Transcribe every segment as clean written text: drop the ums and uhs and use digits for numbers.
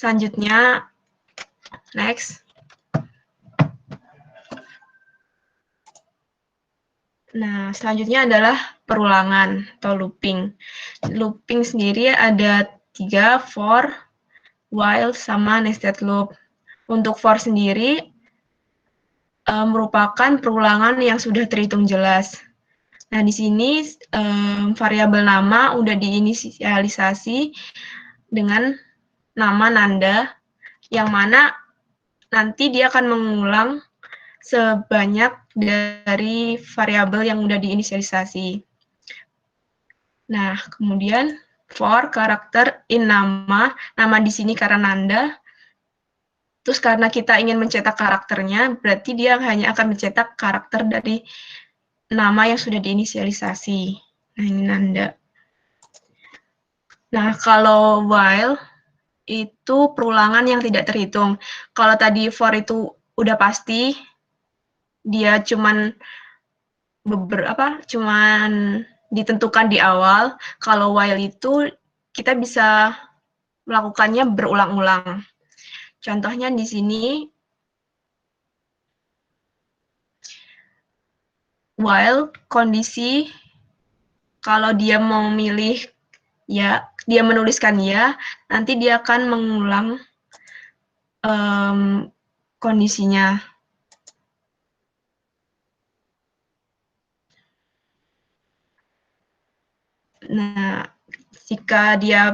Selanjutnya, next. Nah, selanjutnya adalah perulangan atau looping. Looping sendiri ada 3, for, while, sama nested loop. Untuk for sendiri merupakan perulangan yang sudah terhitung jelas. Nah, di sini variabel nama udah diinisialisasi dengan nama Nanda, yang mana nanti dia akan mengulang sebanyak dari variabel yang udah diinisialisasi. Nah, kemudian for karakter in nama di sini karena Nanda. Terus karena kita ingin mencetak karakternya, berarti dia hanya akan mencetak karakter dari nama yang sudah diinisialisasi. Nah, ini Nanda. Nah, kalau while itu perulangan yang tidak terhitung. Kalau tadi for itu udah pasti, dia cuman ditentukan di awal. Kalau while itu kita bisa melakukannya berulang-ulang. Contohnya di sini, while kondisi kalau dia mau milih ya, dia menuliskan ya, nanti dia akan mengulang kondisinya. Nah, jika dia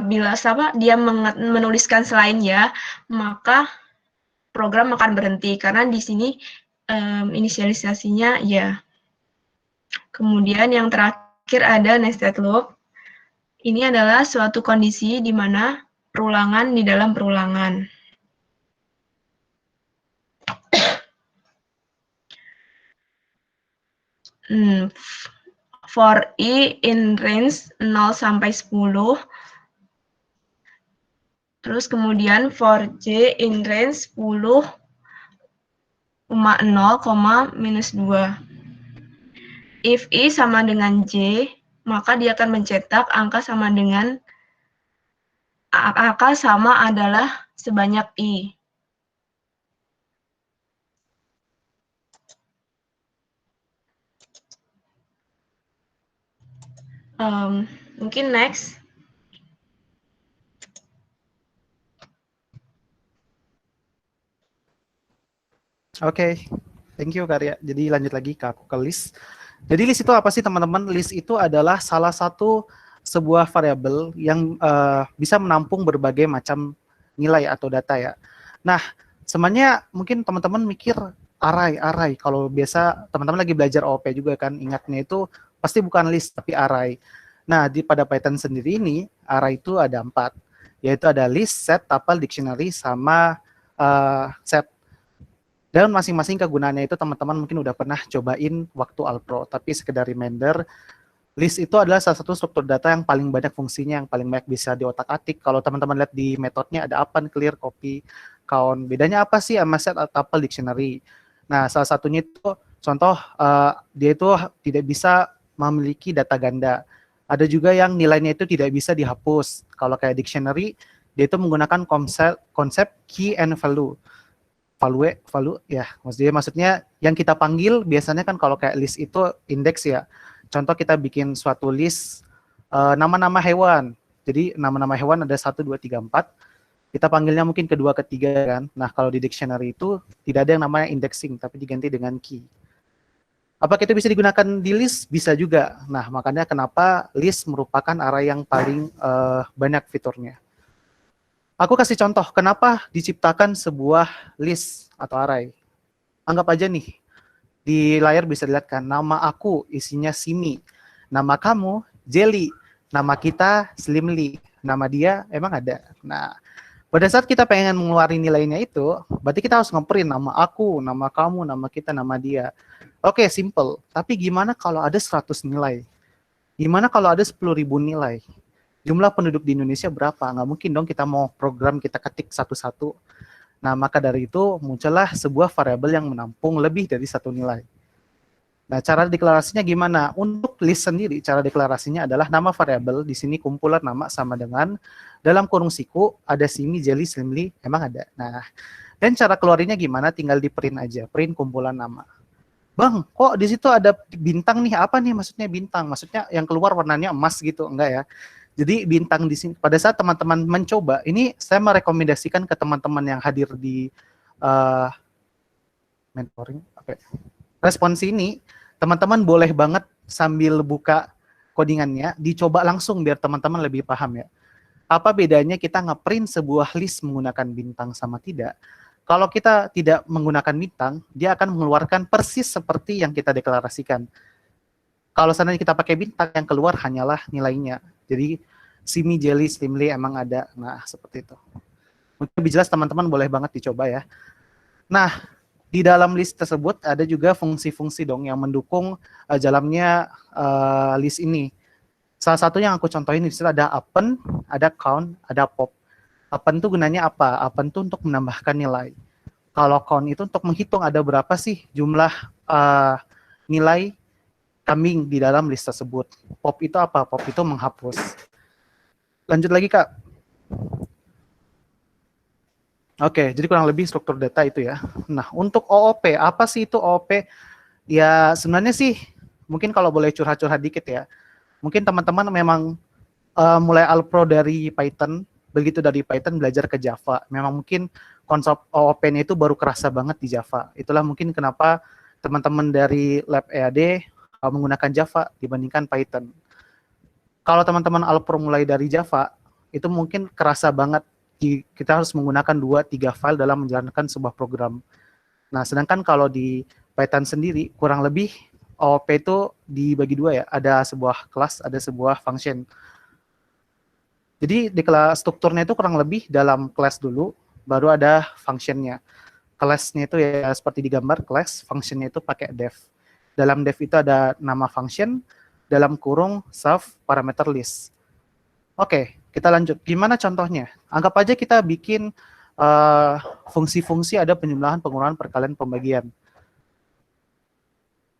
menuliskan selain ya, maka program akan berhenti karena di sini inisialisasinya ya. Kemudian yang terakhir ada nested loop. Ini adalah suatu kondisi di mana perulangan di dalam perulangan. For I in range 0 sampai 10. Terus kemudian for J in range 10, 0, minus 2. If I sama dengan J, maka dia akan mencetak angka sama adalah sebanyak I. Mungkin next. Oke, thank you Karya. Jadi lanjut lagi ke list. Jadi list itu apa sih teman-teman? List itu adalah salah satu sebuah variabel yang bisa menampung berbagai macam nilai atau data ya. Nah, sebenarnya mungkin teman-teman mikir array. Kalau biasa teman-teman lagi belajar OOP juga kan, ingatnya itu pasti bukan list tapi array. Nah, pada Python sendiri ini array itu ada 4, yaitu ada list, set, tuple, dictionary, sama set. Dan masing-masing kegunaannya itu teman-teman mungkin udah pernah cobain waktu Alpro, tapi sekedar reminder, list itu adalah salah satu struktur data yang paling banyak fungsinya, yang paling banyak bisa diotak-atik. Kalau teman-teman lihat di metodenya ada open, clear, copy, count. Bedanya apa sih sama set atau tuple, dictionary? Nah, salah satunya itu contoh dia itu tidak bisa memiliki data ganda. Ada juga yang nilainya itu tidak bisa dihapus. Kalau kayak dictionary, dia itu menggunakan konsep key and value ya, maksudnya yang kita panggil biasanya kan kalau kayak list itu indeks ya. Contoh kita bikin suatu list nama-nama hewan. Jadi nama-nama hewan ada 1, 2, 3, 4. Kita panggilnya mungkin kedua, ketiga kan. Nah, kalau di dictionary itu tidak ada yang namanya indexing, tapi diganti dengan key. Apakah itu bisa digunakan di list? Bisa juga. Nah, makanya kenapa list merupakan array yang paling banyak fiturnya. Aku kasih contoh, kenapa diciptakan sebuah list atau array. Anggap aja nih, di layar bisa dilihat kan, nama aku isinya Simi, nama kamu Jelly, nama kita Slimly, nama dia emang ada. Nah, pada saat kita pengen mengeluarkan nilainya itu, berarti kita harus ngeprint nama aku, nama kamu, nama kita, nama dia. Oke, simple. Tapi gimana kalau ada 100 nilai? Gimana kalau ada 10.000 nilai? Jumlah penduduk di Indonesia berapa? Nggak mungkin dong kita mau program kita ketik satu-satu. Nah, maka dari itu muncullah sebuah variabel yang menampung lebih dari satu nilai. Nah, cara deklarasinya gimana? Untuk list sendiri, cara deklarasinya adalah nama variabel, di sini kumpulan nama sama dengan dalam kurung siku ada simi, jelly, slimly, emang ada. Nah, dan cara keluarinnya gimana? Tinggal di print aja, print kumpulan nama. Bang, kok di situ ada bintang nih? Apa nih maksudnya bintang? Maksudnya yang keluar warnanya emas gitu? Enggak ya. Jadi bintang di sini pada saat teman-teman mencoba, ini saya merekomendasikan ke teman-teman yang hadir di uh, mentoring apa ya? Respons ini, teman-teman boleh banget sambil buka codingannya dicoba langsung biar teman-teman lebih paham ya. Apa bedanya kita ngeprint sebuah list menggunakan bintang sama tidak? Kalau kita tidak menggunakan bintang, dia akan mengeluarkan persis seperti yang kita deklarasikan. Kalau seandainya kita pakai bintang, yang keluar hanyalah nilainya. Jadi, simi, jelly, slimly emang ada. Nah, seperti itu. Mungkin lebih jelas teman-teman boleh banget dicoba ya. Nah, di dalam list tersebut ada juga fungsi-fungsi dong yang mendukung jalannya list ini. Salah satu yang aku contohin di situ ada append, ada count, ada pop. Append itu gunanya apa? Append itu untuk menambahkan nilai. Kalau count itu untuk menghitung ada berapa sih jumlah nilai kambing di dalam list tersebut. Pop itu apa? Pop itu menghapus. Lanjut lagi, Kak. Oke, jadi kurang lebih struktur data itu ya. Nah, untuk OOP, apa sih itu OOP? Ya, sebenarnya sih, mungkin kalau boleh curhat-curhat dikit ya, mungkin teman-teman memang mulai alpro dari Python, begitu dari Python belajar ke Java. Memang mungkin konsep OOP-nya itu baru kerasa banget di Java. Itulah mungkin kenapa teman-teman dari Lab EAD menggunakan Java dibandingkan Python. Kalau teman-teman alpro mulai dari Java, itu mungkin kerasa banget kita harus menggunakan 2-3 file dalam menjalankan sebuah program. Nah, sedangkan kalau di Python sendiri, kurang lebih OOP itu dibagi dua ya, ada sebuah kelas, ada sebuah function. Jadi di kelas strukturnya itu kurang lebih dalam kelas dulu, baru ada functionnya. Kelasnya itu ya seperti digambar, kelas, functionnya itu pakai def. Dalam def itu ada nama function, dalam kurung self parameter list. Oke, kita lanjut. Gimana contohnya? Anggap aja kita bikin fungsi-fungsi ada penjumlahan, pengurangan, perkalian, pembagian.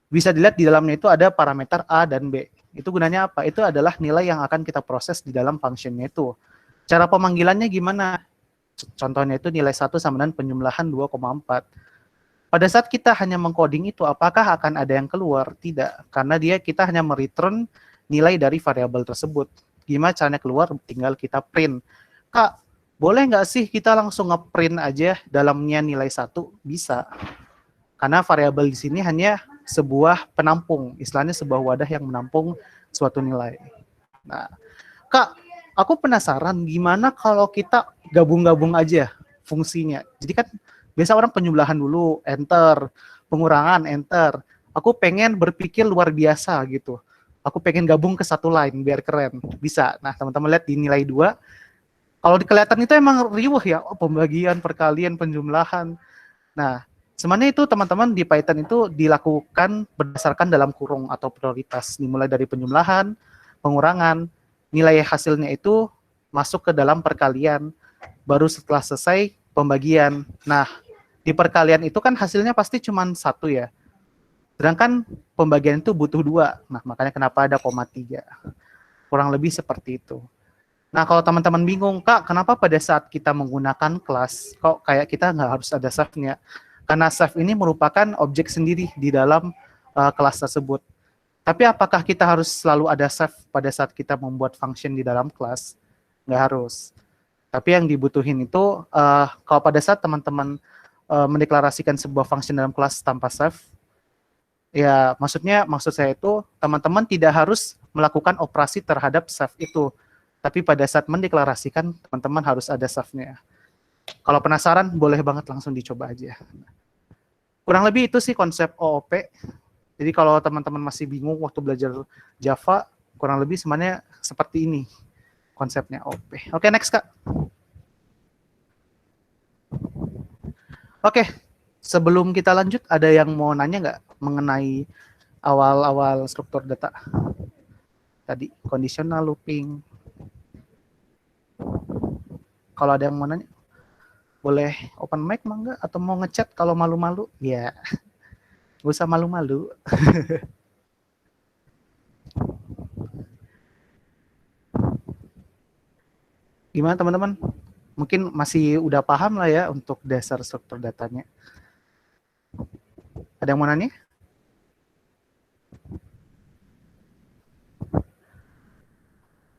Bisa dilihat di dalamnya itu ada parameter A dan B. Itu gunanya apa? Itu adalah nilai yang akan kita proses di dalam functionnya itu. Cara pemanggilannya gimana? Contohnya itu nilai 1 sama dengan penjumlahan 2,4. Pada saat kita hanya mengcoding itu, apakah akan ada yang keluar? Tidak, karena kita hanya mereturn nilai dari variabel tersebut. Gimana caranya keluar? Tinggal kita print. Kak, boleh nggak sih kita langsung nge-print aja dalamnya nilai 1? Bisa. Karena variabel di sini hanya sebuah penampung, istilahnya sebuah wadah yang menampung suatu nilai. Nah, Kak, aku penasaran gimana kalau kita gabung-gabung aja fungsinya. Jadi kan biasa orang penjumlahan dulu, enter, pengurangan, enter. Aku pengen berpikir luar biasa gitu. Aku pengen gabung ke satu line biar keren. Bisa. Nah, teman-teman lihat di nilai 2. Kalau kelihatan itu emang riuh ya, pembagian, perkalian, penjumlahan. Nah, sebenarnya itu teman-teman di Python itu dilakukan berdasarkan dalam kurung atau prioritas. Dimulai dari penjumlahan, pengurangan, nilai hasilnya itu masuk ke dalam perkalian. Baru setelah selesai pembagian. Nah, di perkalian itu kan hasilnya pasti cuma 1 ya. Sedangkan pembagian itu butuh 2. Nah, makanya kenapa ada koma 3. Kurang lebih seperti itu. Nah, kalau teman-teman bingung, Kak, kenapa pada saat kita menggunakan kelas, kok kayak kita nggak harus ada save-nya? Karena save ini merupakan objek sendiri di dalam kelas tersebut. Tapi apakah kita harus selalu ada save pada saat kita membuat function di dalam kelas? Nggak harus. Tapi yang dibutuhin itu, kalau pada saat teman-teman mendeklarasikan sebuah function dalam kelas tanpa save, ya maksud saya itu teman-teman tidak harus melakukan operasi terhadap save itu. Tapi pada saat mendeklarasikan, teman-teman harus ada save-nya. Kalau penasaran, boleh banget langsung dicoba aja. Kurang lebih itu sih konsep OOP. Jadi kalau teman-teman masih bingung waktu belajar Java, kurang lebih sebenarnya seperti ini konsepnya OOP. Oke, next, Kak. Oke, sebelum kita lanjut, ada yang mau nanya nggak mengenai awal-awal struktur data? Tadi, conditional looping. Kalau ada yang mau nanya, boleh open mic mangga? Atau mau ngechat kalau malu-malu? Ya, Gak usah malu-malu. Gimana teman-teman? Mungkin masih udah paham lah ya untuk dasar struktur datanya. Ada yang mau nanya?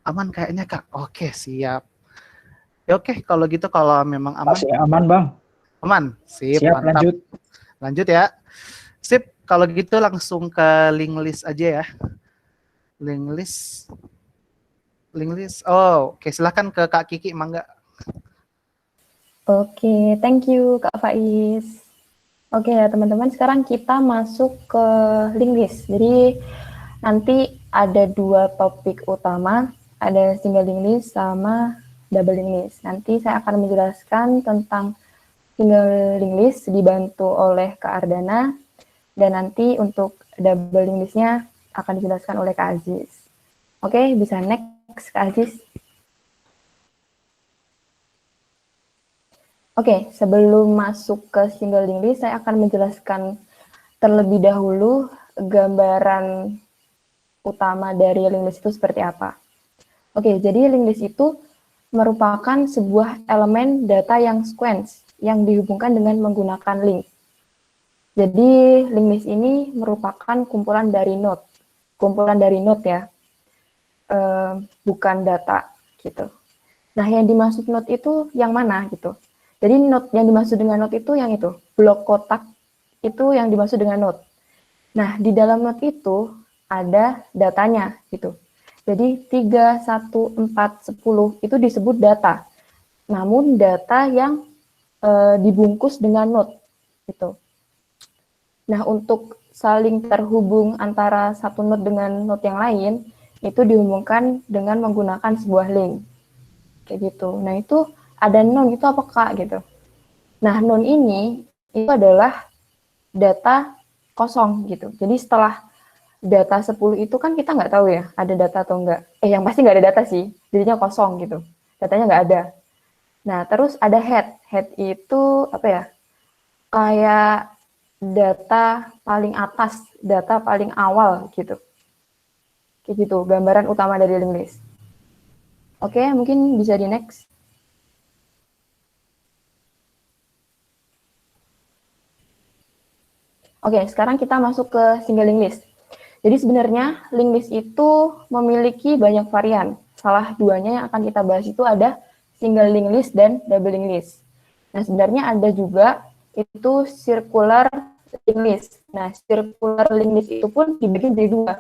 Aman kayaknya Kak. Oke, siap. Ya oke, kalau gitu kalau memang aman. Masih aman, Bang. Aman, sip, Siap, mantap. lanjut. Lanjut ya. Sip, kalau gitu langsung ke link list aja ya. Link list. Link list. Oh, oke, silahkan ke Kak Kiki, mangga. Oke, thank you Kak Faiz. Oke ya teman-teman, sekarang kita masuk ke link list. Jadi nanti ada 2 topik utama, ada single link list sama double link list. Nanti saya akan menjelaskan tentang single link list dibantu oleh Kak Ardana, dan nanti untuk double link listnya akan dijelaskan oleh Kak Aziz. Oke, bisa next Kak Aziz. Oke, sebelum masuk ke single link list, saya akan menjelaskan terlebih dahulu gambaran utama dari link list itu seperti apa. Oke, jadi link list itu merupakan sebuah elemen data yang sequence yang dihubungkan dengan menggunakan link. Jadi link list ini merupakan kumpulan dari node. Kumpulan dari node ya, bukan data gitu. Nah, yang dimaksud node itu yang mana gitu. Jadi node yang dimaksud dengan node itu yang itu, blok kotak itu yang dimaksud dengan node. Nah, di dalam node itu ada datanya gitu. Jadi 3, 1, 4, 10 itu disebut data. Namun data yang dibungkus dengan node gitu. Nah, untuk saling terhubung antara satu node dengan node yang lain itu dihubungkan dengan menggunakan sebuah link. Kayak gitu. Nah, itu ada non itu apa Kak gitu. Nah, non ini itu adalah data kosong gitu. Jadi setelah data 10 itu kan kita nggak tahu ya ada data atau enggak. Yang pasti nggak ada data sih, jadinya kosong gitu. Datanya nggak ada. Nah, terus ada head. Head itu apa ya? Kayak data paling atas, data paling awal gitu. Kayak gitu, gambaran utama dari link list. Oke, mungkin bisa di next. Oke, sekarang kita masuk ke single link list. Jadi sebenarnya link list itu memiliki banyak varian. Salah duanya yang akan kita bahas itu ada single link list dan double link list. Nah, sebenarnya ada juga itu circular link list. Nah, circular link list itu pun dibagi jadi 2.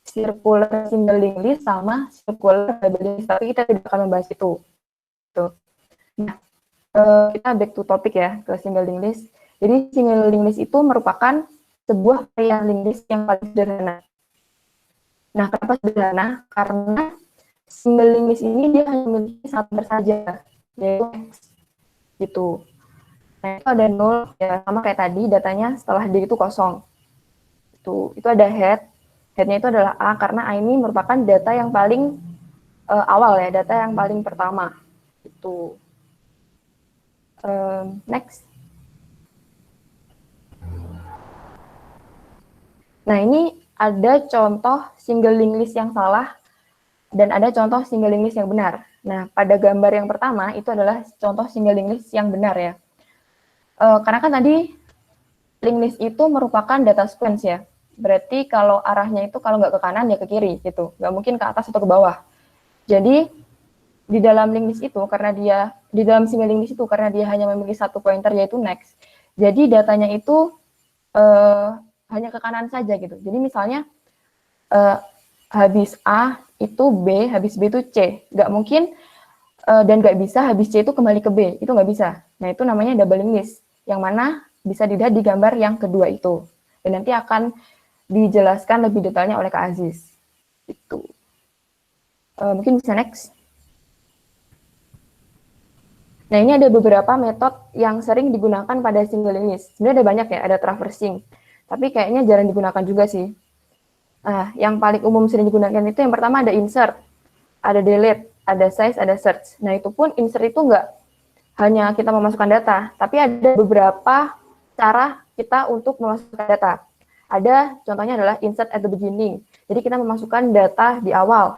Circular single link list sama circular double link list. Tapi kita tidak akan membahas itu. Nah, kita back to topic ya, ke single link list. Jadi single link list itu merupakan sebuah varian link list yang paling sederhana. Nah, kenapa sederhana? Karena single link list ini dia hanya memiliki satu saja, yaitu X. Gitu. Nah, itu ada 0, ya sama kayak tadi, datanya setelah D itu kosong. Itu ada head. Headnya itu adalah A, karena A ini merupakan data yang paling awal ya, data yang paling pertama. Itu. Next. Nah, ini ada contoh single link list yang salah dan ada contoh single link list yang benar. Nah, pada gambar yang pertama itu adalah contoh single link list yang benar ya. Karena kan tadi link list itu merupakan data sequence ya. Berarti kalau arahnya itu kalau nggak ke kanan ya ke kiri gitu. Nggak mungkin ke atas atau ke bawah. Jadi di dalam link list itu di dalam single link list itu karena dia hanya memiliki satu pointer yaitu next. Jadi datanya itu hanya ke kanan saja gitu. Jadi misalnya habis A itu B, habis B itu C. Nggak mungkin dan nggak bisa habis C itu kembali ke B. Itu nggak bisa. Nah, itu namanya double link list. Yang mana bisa dilihat di gambar yang kedua itu. Dan nanti akan dijelaskan lebih detailnya oleh Kak Aziz. Itu. Mungkin bisa next. Nah, ini ada beberapa metode yang sering digunakan pada single link list. Sebenarnya ada banyak ya, ada traversing. Tapi kayaknya jarang digunakan juga sih. Nah, yang paling umum sering digunakan itu yang pertama ada insert, ada delete, ada size, ada search. Nah, itu pun insert itu nggak hanya kita memasukkan data, tapi ada beberapa cara kita untuk memasukkan data. Ada contohnya adalah insert at the beginning. Jadi kita memasukkan data di awal.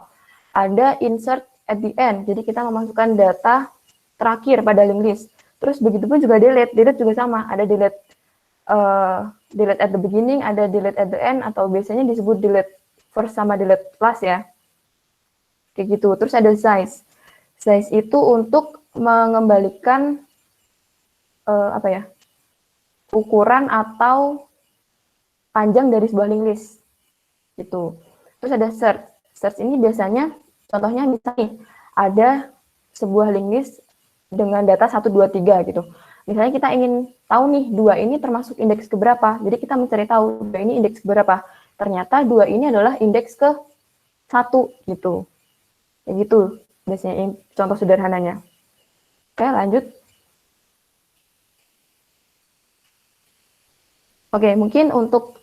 Ada insert at the end. Jadi kita memasukkan data terakhir pada linked list. Terus begitu pun juga delete. Delete juga sama. Ada delete at the beginning, ada delete at the end, atau biasanya disebut delete first sama delete last ya. Kayak gitu. Terus ada size. Size itu untuk mengembalikan ukuran atau panjang dari sebuah linked list gitu. Terus ada search. Search ini biasanya contohnya misalnya ada sebuah linked list dengan data 1, 2, 3 gitu. Misalnya kita ingin tahu nih 2 ini termasuk indeks keberapa. Jadi kita mencari tahu 2 ini indeks keberapa. Ternyata 2 ini adalah indeks ke 1 gitu. Kayak gitu biasanya contoh sederhananya. Oke, lanjut. Oke, mungkin untuk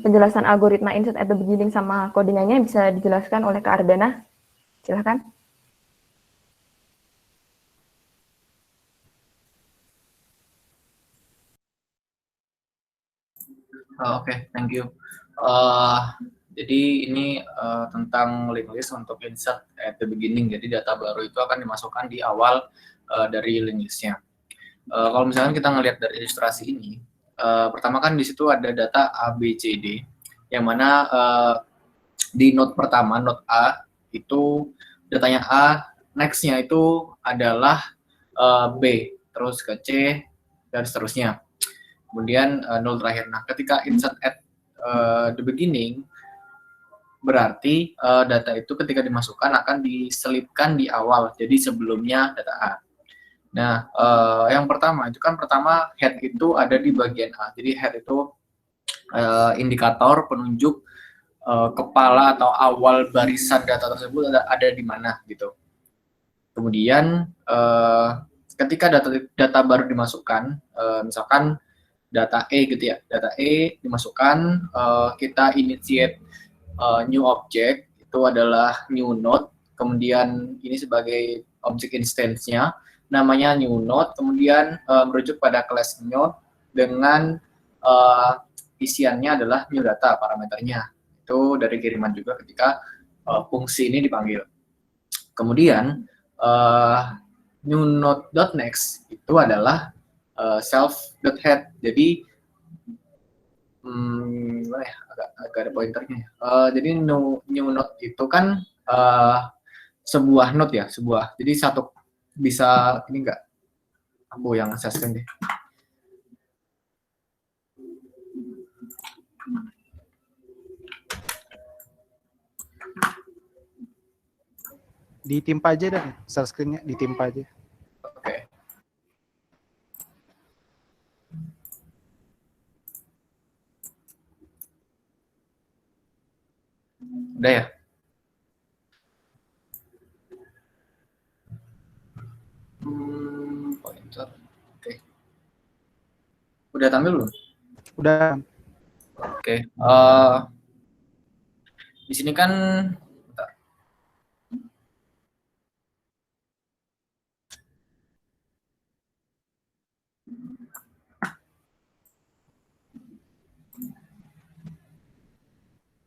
penjelasan algoritma insert at the beginning sama codingannya bisa dijelaskan oleh Kak Ardana. Silahkan. Oke, thank you. Jadi ini tentang linked list untuk insert at the beginning. Jadi data baru itu akan dimasukkan di awal dari linked list-nya. Kalau misalkan kita ngelihat dari ilustrasi ini, pertama kan di situ ada data A, B, C, D, yang mana di node pertama, node A, itu datanya A, next-nya itu adalah B, terus ke C, dan seterusnya. Kemudian nol terakhir. Nah, ketika insert at the beginning, berarti data itu ketika dimasukkan akan diselipkan di awal, jadi sebelumnya data A. Nah, yang pertama itu kan head itu ada di bagian A. Jadi head itu indikator penunjuk kepala atau awal barisan data tersebut ada di mana gitu. Kemudian ketika data baru dimasukkan, misalkan data E gitu ya, data E dimasukkan, kita initiate new object, itu adalah new node, kemudian ini sebagai object instance-nya, namanya new node, kemudian merujuk pada class node dengan isiannya adalah new data, parameternya. Itu dari kiriman juga ketika fungsi ini dipanggil. Kemudian new node.next itu adalah self.head. Jadi agak ada pointernya. Jadi new node itu kan sebuah node ya, jadi satu bisa ini enggak, aku yang assessment deh. Ditimpa aja dan share screen-nya ditimpa aja. Oke. Udah ya? Pointer. Oke. Udah tampil belum? Udah. Oke. Di sini kan bentar.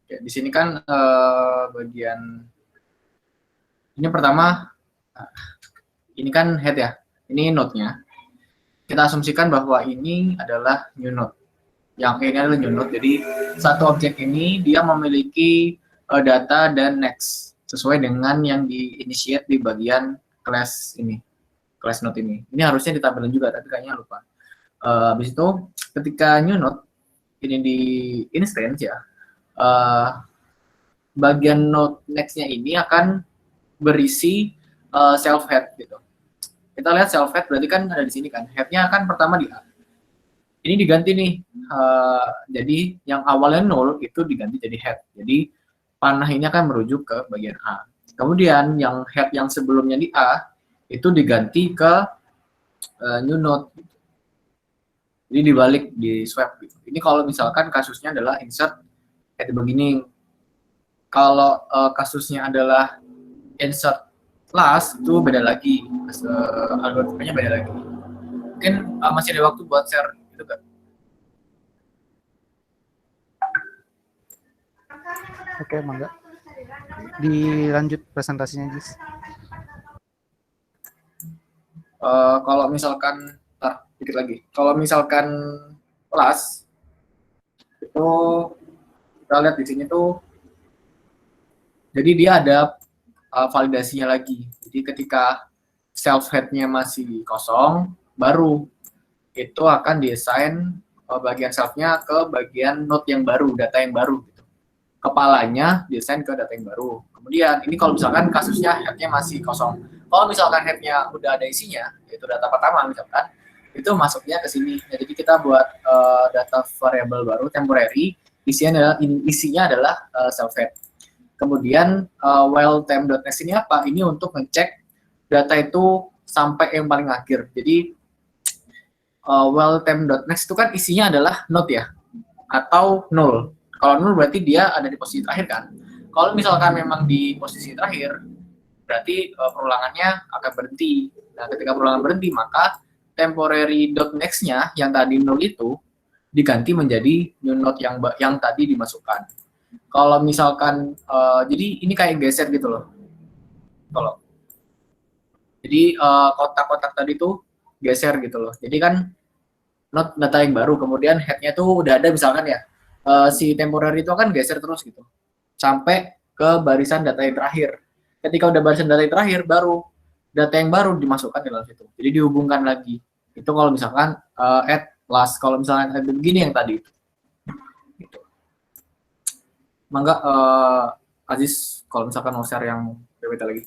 Oke, di sini kan bagian ini pertama, ini kan head ya, ini node-nya. Kita asumsikan bahwa ini adalah new node. Yang ini adalah new node, jadi satu objek ini dia memiliki data dan next sesuai dengan yang di-initiate di bagian class ini, class node ini. Ini harusnya ditampilkan juga, tapi kayaknya lupa. Habis itu ketika new node ini di instance ya, bagian node next-nya ini akan berisi self head gitu. Kita lihat self head berarti kan ada di sini kan, head-nya kan pertama di A. Ini diganti nih, jadi yang awalnya 0 itu diganti jadi head. Jadi panah ini akan merujuk ke bagian A. Kemudian yang head yang sebelumnya di A itu diganti ke new node. Jadi dibalik, di swap gitu. Ini kalau misalkan kasusnya adalah insert at the beginning. Kalau kasusnya adalah insert last itu beda lagi, algoritmanya beda lagi. Mungkin masih ada waktu buat share itu kan? Oke, mangga. Dilanjut presentasinya, Jis. Kalau misalkan, dikit lagi. Kalau misalkan kelas itu kita lihat di sini tuh, jadi dia ada validasinya lagi. Jadi ketika self head-nya masih kosong, baru itu akan diassign bagian self-nya ke bagian node yang baru, data yang baru. Gitu. Kepalanya diassign ke data yang baru. Kemudian ini kalau misalkan kasusnya head-nya masih kosong. Kalau misalkan head-nya udah ada isinya, yaitu data pertama misalkan, itu masuknya ke sini. Nah, jadi kita buat data variable baru, temporary, isinya adalah self head. Kemudian while time.next ini apa? Ini untuk ngecek data itu sampai yang paling akhir. Jadi while time.next itu kan isinya adalah node ya, atau null. Kalau null berarti dia ada di posisi terakhir kan. Kalau misalkan memang di posisi terakhir, berarti perulangannya akan berhenti. Nah, ketika perulangan berhenti, maka temporary.next-nya yang tadi null itu diganti menjadi new node yang tadi dimasukkan. Kalau misalkan, jadi ini kayak geser gitu loh. Jadi kotak-kotak tadi tuh geser gitu loh. Jadi kan node data yang baru, kemudian head-nya tuh udah ada misalkan ya, si temporary itu akan geser terus gitu. Sampai ke barisan data yang terakhir. Ketika udah barisan data yang terakhir, baru data yang baru dimasukkan ke dalam situ. Jadi dihubungkan lagi. Itu kalau misalkan at last, kalau misalkan ada begini yang tadi itu. Gitu. Mangga Aziz, kalau misalkan mau share yang PPT lagi.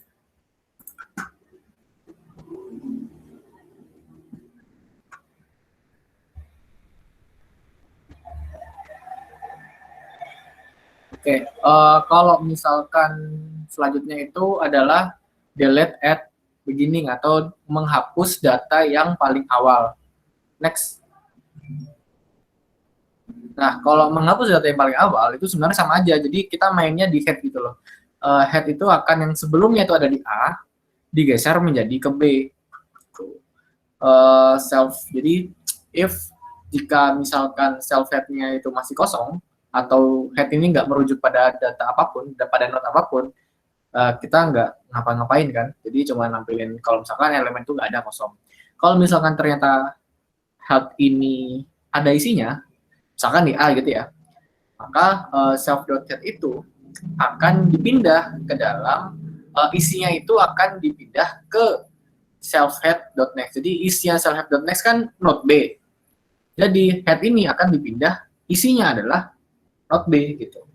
Oke, kalau misalkan selanjutnya itu adalah delete at beginning atau menghapus data yang paling awal. Next. Nah, kalau menghapus data yang paling awal itu sebenarnya sama aja. Jadi kita mainnya di head gitu loh. Head itu akan yang sebelumnya itu ada di A, digeser menjadi ke B. Jadi if jika misalkan self head-nya itu masih kosong, atau head ini nggak merujuk pada data apapun, pada node apapun, kita nggak ngapa-ngapain kan. Jadi cuma nampilin kalau misalkan elemen itu nggak ada kosong. Kalau misalkan ternyata head ini ada isinya, misalkan di A gitu ya, maka self.head itu akan dipindah ke dalam, isinya itu akan dipindah ke self-head.next. Jadi isinya self-head.next kan node B. Jadi head ini akan dipindah, isinya adalah node B gitu.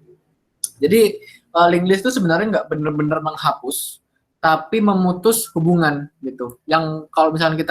Jadi linked list itu sebenarnya nggak benar-benar menghapus, tapi memutus hubungan gitu. Yang kalau misalnya kita